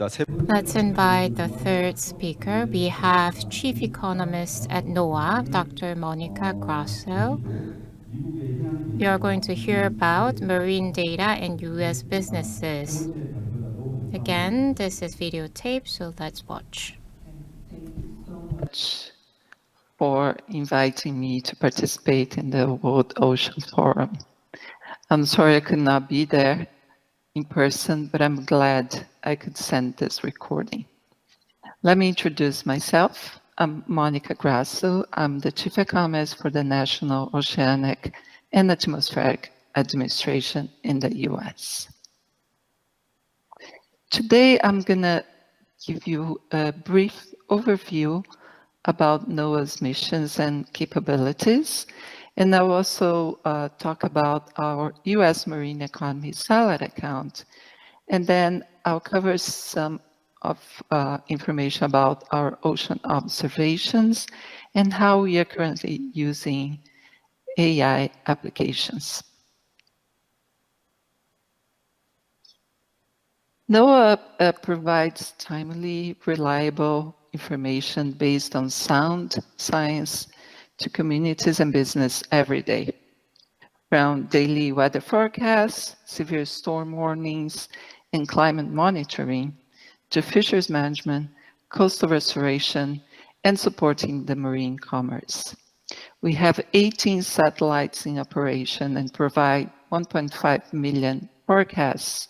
Let's invite the third speaker. We have Chief Economist at NOAA, Dr. Monica Grasso. We are going to hear about marine data and U.S. businesses. Again, this is videotape, so let's watch. Thank you so much for inviting me to participate in the World Ocean Forum. I'm sorry I could not be there in person, but I'm glad I could send this recording. Let me introduce myself. I'm Monica Grasso. I'm the Chief Economist for the National Oceanic and Atmospheric Administration in the US. Today, I'm going to give you a brief overview about NOAA's missions and capabilities. And I'll also talk about our US Marine Economy Satellite account. And then I'll cover some of information about our ocean observations and how we are currently using AI applications. NOAA provides timely, reliable information based on sound science to communities and business every day. From daily weather forecasts, severe storm warnings, and climate monitoring, to fisheries management, coastal restoration, and supporting the marine commerce. We have 18 satellites in operation and provide 1.5 million forecasts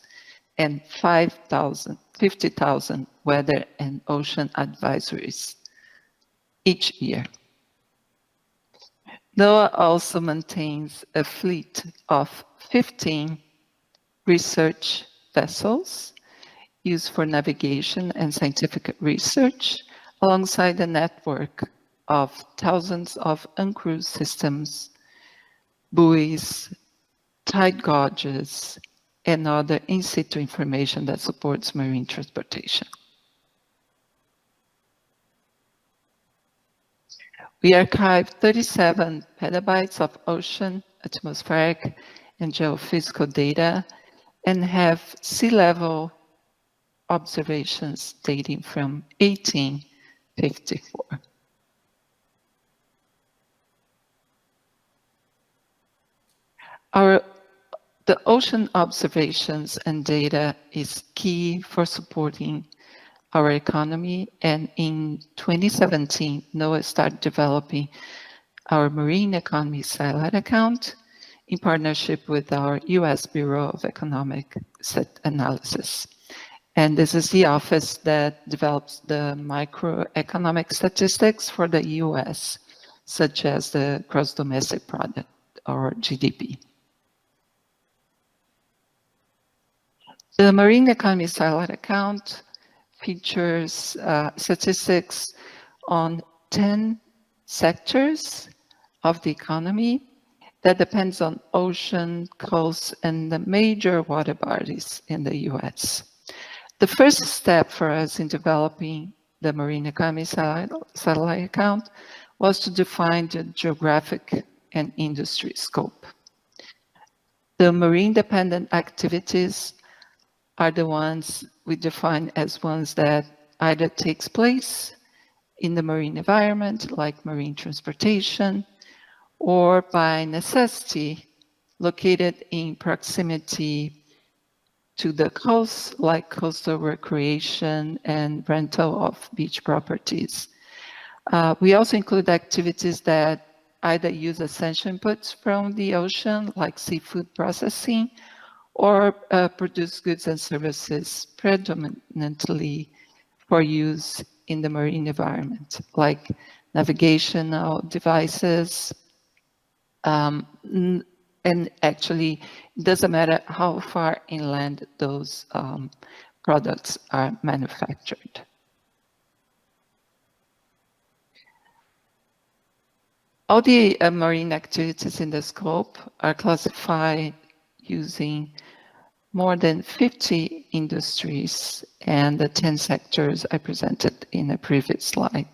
and 50,000 weather and ocean advisories each year. NOAA also maintains a fleet of 15 research vessels used for navigation and scientific research, alongside a network of thousands of uncrewed systems, buoys, tide gauges, and other in-situ information that supports marine transportation. We archive 37 petabytes of ocean, atmospheric, and geophysical data, and have sea level observations dating from 1854. The ocean observations and data is key for supporting our economy, and in 2017, NOAA started developing our Marine Economy Satellite account in partnership with our US Bureau of Economic Analysis. And this is the office that develops the microeconomic statistics for the US, such as the gross domestic product, or GDP. The Marine Economy Satellite account features statistics on 10 sectors of the economy that depends on ocean, coast, and the major water bodies in the US. The first step for us in developing the Marine Economy Satellite account was to define the geographic and industry scope. The marine-dependent activities are the ones we define as ones that either takes place in the marine environment, like marine transportation, or by necessity, located in proximity to the coast, like coastal recreation and rental of beach properties. We also include activities that either use essential inputs from the ocean, like seafood processing, or produce goods and services predominantly for use in the marine environment, like navigational devices. And actually, it doesn't matter how far inland those products are manufactured. All the marine activities in the scope are classified using more than 50 industries and the 10 sectors I presented in a previous slide.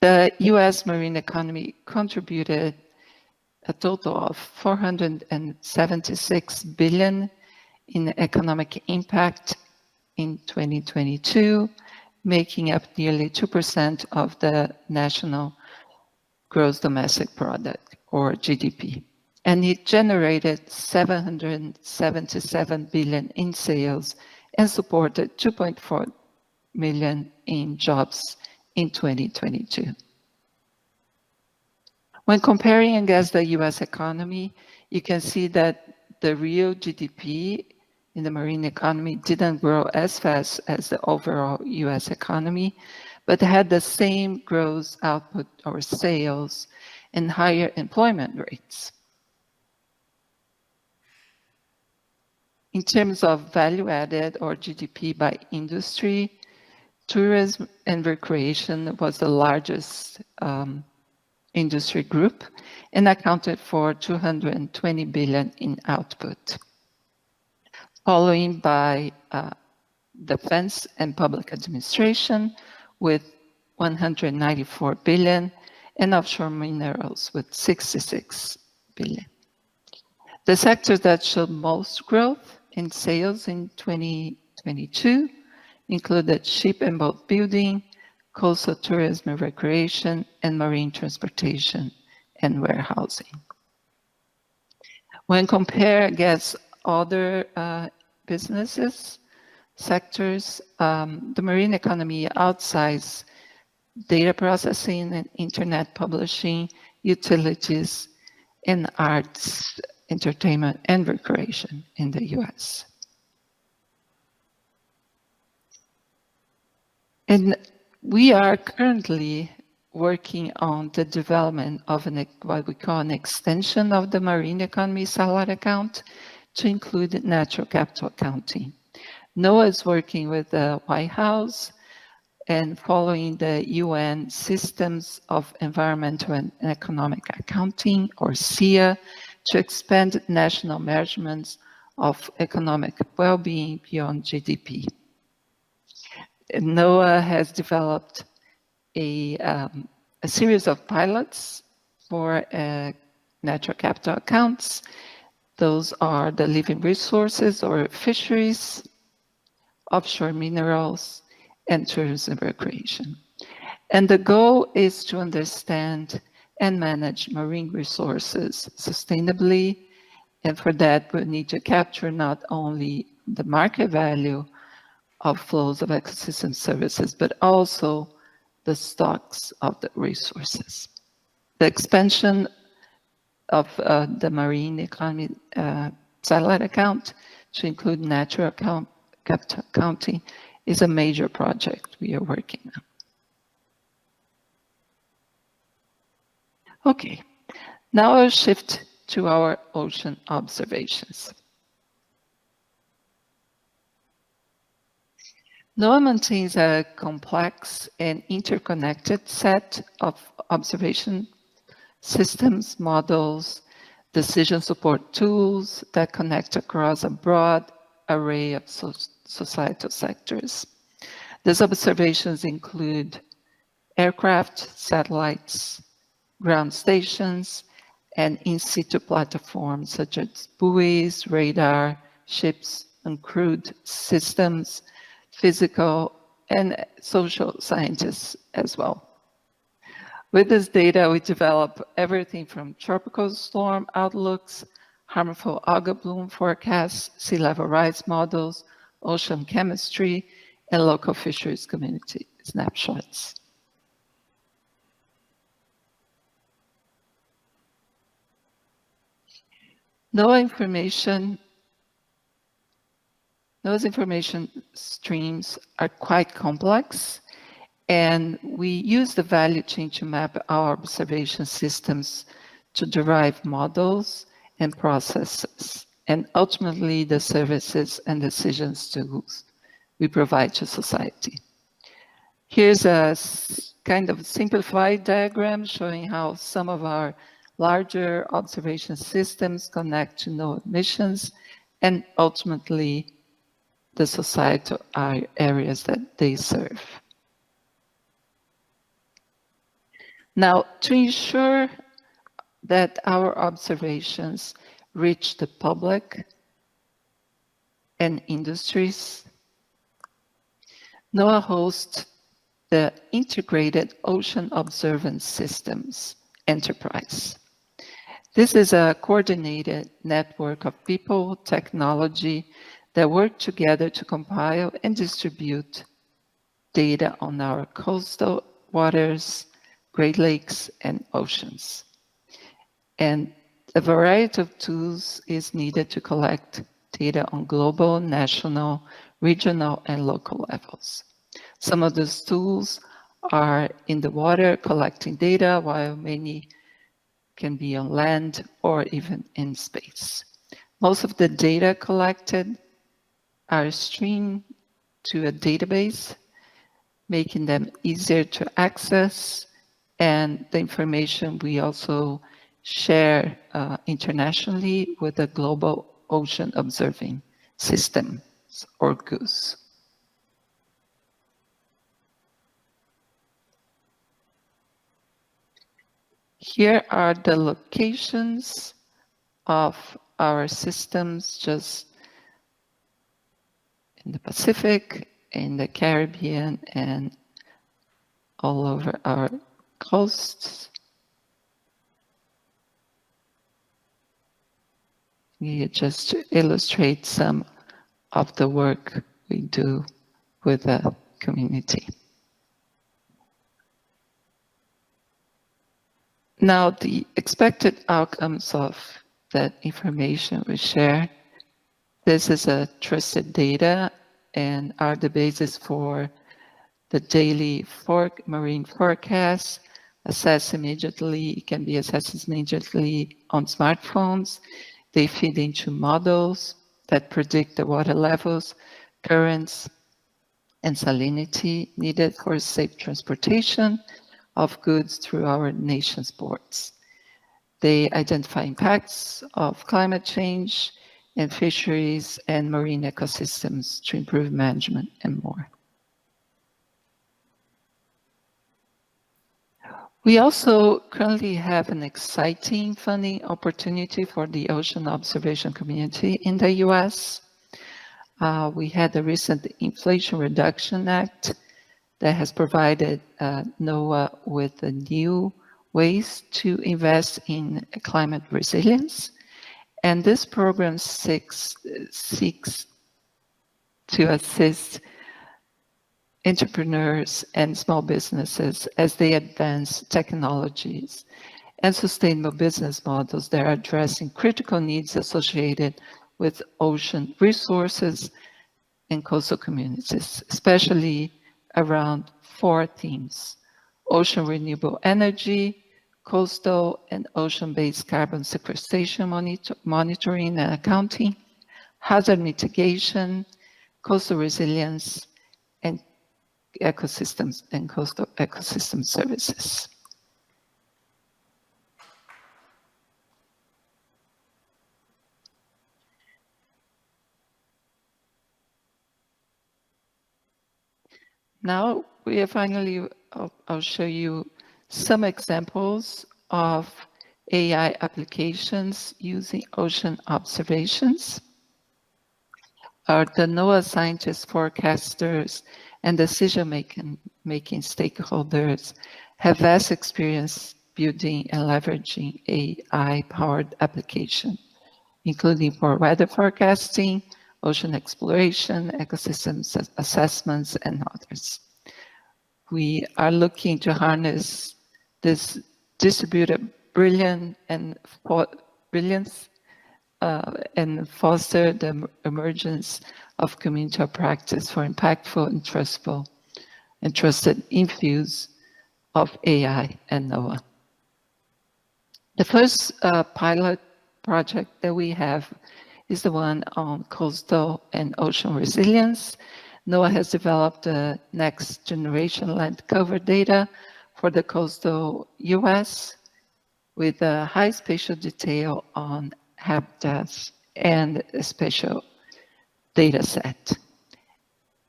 The US marine economy contributed a total of $476 billion in economic impact in 2022, making up nearly 2% of the national gross domestic product, or GDP. And it generated 777 billion in sales and supported 2.4 million in jobs in 2022. When comparing against the US economy, you can see that the real GDP in the marine economy didn't grow as fast as the overall US economy, but had the same gross output or sales and higher employment rates. In terms of value added or GDP by industry, tourism and recreation was the largest industry group and accounted for 220 billion in output, following by defense and public administration with 194 billion and offshore minerals with 66 billion. The sectors that showed most growth in sales in 2022 included ship and boat building, coastal tourism and recreation, and marine transportation and warehousing. When compared against other businesses, sectors, the marine economy outsized data processing and internet publishing, utilities, and arts, entertainment, and recreation in the US. And we are currently working on the development of what we call an extension of the marine economy satellite account to include natural capital accounting. NOAA is working with the White House and following the UN Systems of Environmental and Economic Accounting, or SEA, to expand national measurements of economic well-being beyond GDP. NOAA has developed a series of pilots for natural capital accounts. Those are the living resources or fisheries, offshore minerals, and tourism and recreation. And the goal is to understand and manage marine resources sustainably. And for that, we need to capture not only the market value of flows of ecosystem services, but also the stocks of the resources. The expansion of the marine economy satellite account to include natural capital accounting is a major project we are working on. Okay, now I'll shift to our ocean observations. NOAA maintains a complex and interconnected set of observation systems, models, decision support tools that connect across a broad array of societal sectors. These observations include aircraft, satellites, ground stations, and in situ platforms such as buoys, radar, ships, uncrewed systems, physical and social scientists as well. With this data, we develop everything from tropical storm outlooks, harmful algal bloom forecasts, sea level rise models, ocean chemistry, and local fisheries community snapshots. NOAA's information streams are quite complex, and we use the value chain to map our observation systems to derive models and processes, and ultimately the services and decisions tools we provide to society. Here's a kind of simplified diagram showing how some of our larger observation systems connect to NOAA missions and ultimately the societal areas that they serve. Now, to ensure that our observations reach the public and industries, NOAA hosts the Integrated Ocean Observance Systems Enterprise. This is a coordinated network of people, technology that work together to compile and distribute data on our coastal waters, Great Lakes, and oceans. And a variety of tools is needed to collect data on global, national, regional, and local levels. Some of those tools are in the water collecting data, while many can be on land or even in space. Most of the data collected are streamed to a database, making them easier to access, and the information we also share internationally with the Global Ocean Observing System, or GOOS. Here are the locations of our systems just in the Pacific, in the Caribbean, and all over our coasts. Just to illustrate some of the work we do with the community. Now, the expected outcomes of that information we share. This is a trusted data and are the basis for the daily marine forecast, assessed immediately. It can be assessed immediately on smartphones. They feed into models that predict the water levels, currents, and salinity needed for safe transportation of goods through our nation's ports. They identify impacts of climate change and fisheries and marine ecosystems to improve management and more. We also currently have an exciting funding opportunity for the ocean observation community in the US. We had the recent Inflation Reduction Act that has provided NOAA with new ways to invest in climate resilience. And this program seeks to assist entrepreneurs and small businesses as they advance technologies and sustainable business models that are addressing critical needs associated with ocean resources and coastal communities, especially around 4 themes: ocean renewable energy, coastal and ocean-based carbon sequestration monitoring and accounting, hazard mitigation, coastal resilience, and ecosystems and coastal ecosystem services. Now we are finally, I'll show you some examples of AI applications using ocean observations. The NOAA scientists, forecasters, and decision-making stakeholders have vast experience building and leveraging AI-powered application, including for weather forecasting, ocean exploration, ecosystem assessments, and others. We are looking to harness this distributed brilliance and foster the emergence of community practice for impactful and trusted infuse of AI and NOAA. The first pilot project that we have is the one on coastal and ocean resilience. NOAA has developed the next generation land cover data for the coastal US with a high spatial detail on habitats and a spatial data set.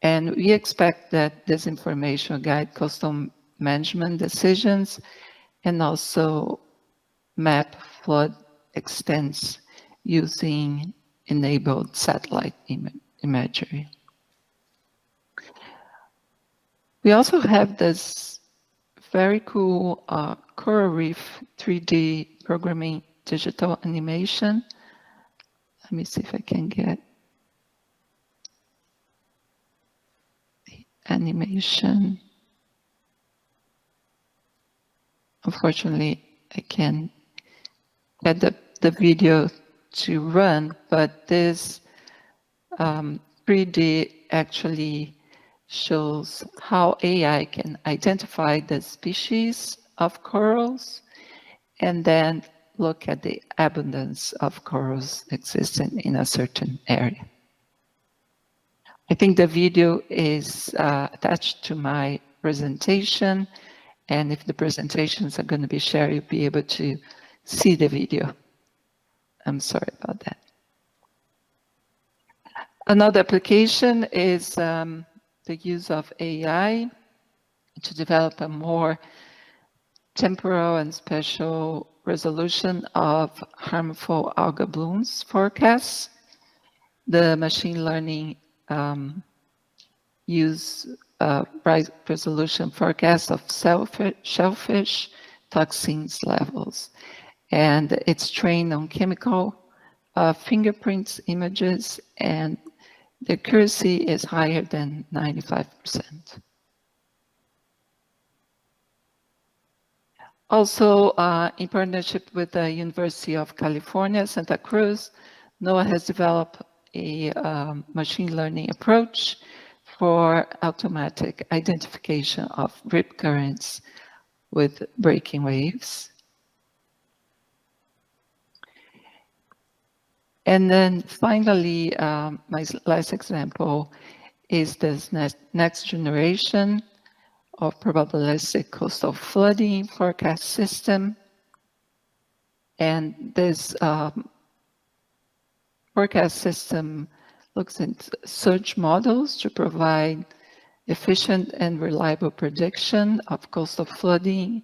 And we expect that this information will guide coastal management decisions and also map flood extents using enabled satellite imagery. We also have this very cool coral reef 3D programming digital animation. Let me see if I can get the animation. Unfortunately, I can't get the video to run, but this 3D actually shows how AI can identify the species of corals and then look at the abundance of corals existing in a certain area. I think the video is attached to my presentation, and if the presentations are going to be shared, you'll be able to see the video. I'm sorry about that. Another application is the use of AI to develop a more temporal and spatial resolution of harmful algal blooms forecasts. The machine learning use bright resolution forecasts of shellfish toxins levels. And it's trained on chemical fingerprints images, and the accuracy is higher than 95%. Also, in partnership with the University of California, Santa Cruz, NOAA has developed a machine learning approach for automatic identification of rip currents with breaking waves. And then finally, my last example is this next generation of probabilistic coastal flooding forecast system. And this forecast system looks at search models to provide efficient and reliable prediction of coastal flooding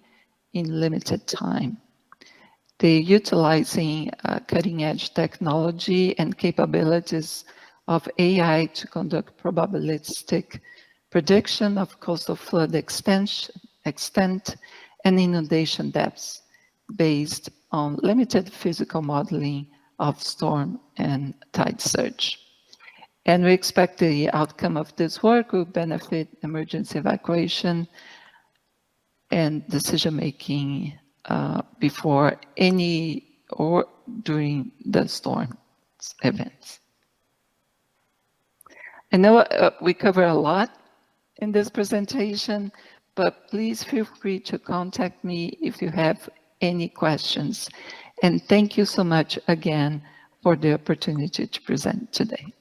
in limited time. They're utilizing cutting-edge technology and capabilities of AI to conduct probabilistic prediction of coastal flood extent and inundation depths based on limited physical modeling of storm and tide surge. And we expect the outcome of this work will benefit emergency evacuation and decision-making before any or during the storm events. I know we cover a lot in this presentation, but please feel free to contact me if you have any questions. And thank you so much again for the opportunity to present today.